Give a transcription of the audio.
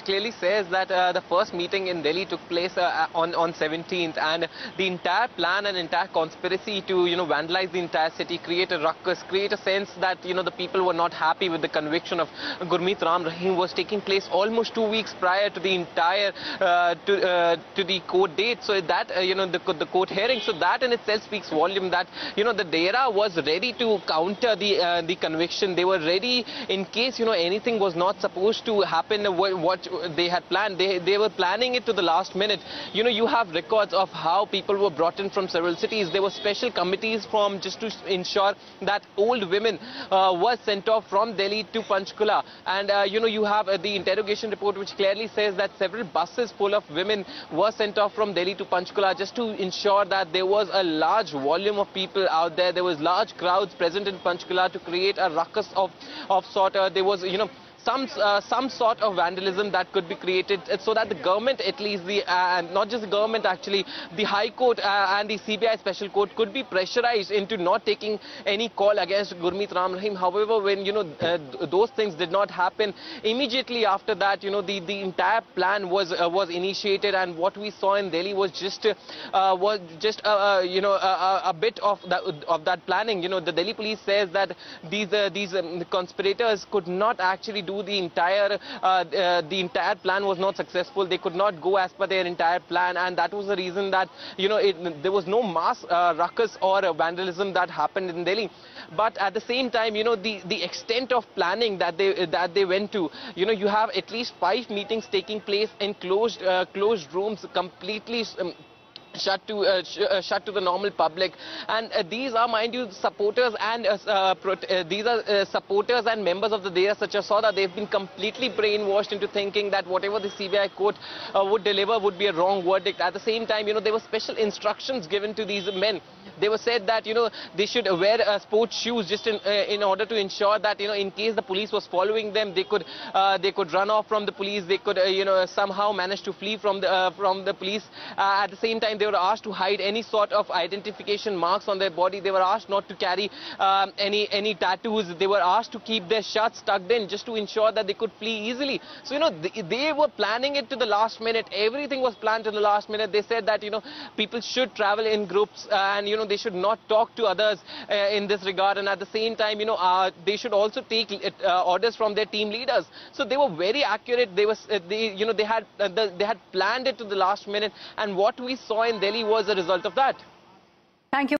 clearly says that the first meeting in Delhi took place on 17th, and the entire plan and entire conspiracy to vandalize the entire city, create a ruckus, create a sense that the people were not happy with the conviction of Gurmeet Ram Rahim was taking place almost 2 weeks prior to the entire to the court date. So that the court hearing, so that in itself speaks volume that the Dera was ready to counter the conviction. They were ready in case anything was not supposed to happen what they had planned. They were planning it to the last minute. You have records of how people were brought in from several cities. There were special committees from just to ensure that old women were sent off from Delhi to Panchkula, and you have the interrogation report which clearly says that several buses full of women were sent off from Delhi to Panchkula just to ensure that there was a large volume of people out there. There was large crowds present in Panchkula to create a ruckus of sort. There was some sort of vandalism that could be created so that the government, at least the not just the government, actually the High Court and the CBI Special Court could be pressurized into not taking any call against Gurmeet Ram Rahim. However, when those things did not happen, immediately after that the entire plan was initiated, and what we saw in Delhi was just a bit of that planning. The Delhi police says that these conspirators could not actually do the entire plan was not successful. They could not go as per their entire plan, and that was the reason that there was no mass ruckus or vandalism that happened in Delhi. But at the same time, the extent of planning that they went to, you have at least 5 meetings taking place in closed rooms, completely shut to the normal public, and these are, mind you, supporters and supporters and members of the Dera such as Soda. They've been completely brainwashed into thinking that whatever the CBI court would deliver would be a wrong verdict. At the same time, there were special instructions given to these men. They were said that they should wear sports shoes just in order to ensure that in case the police was following them, they could run off from the police. They could somehow manage to flee from the police. At the same time, they were asked to hide any sort of identification marks on their body. They were asked not to carry any tattoos. They were asked to keep their shirts tucked in just to ensure that they could flee easily. So they were planning it to the last minute. Everything was planned to the last minute. They said that people should travel in groups, and they should not talk to others in this regard, and at the same time they should also take orders from their team leaders. So they were very accurate. They had planned it to the last minute, and what we saw in Delhi was a result of that. Thank you.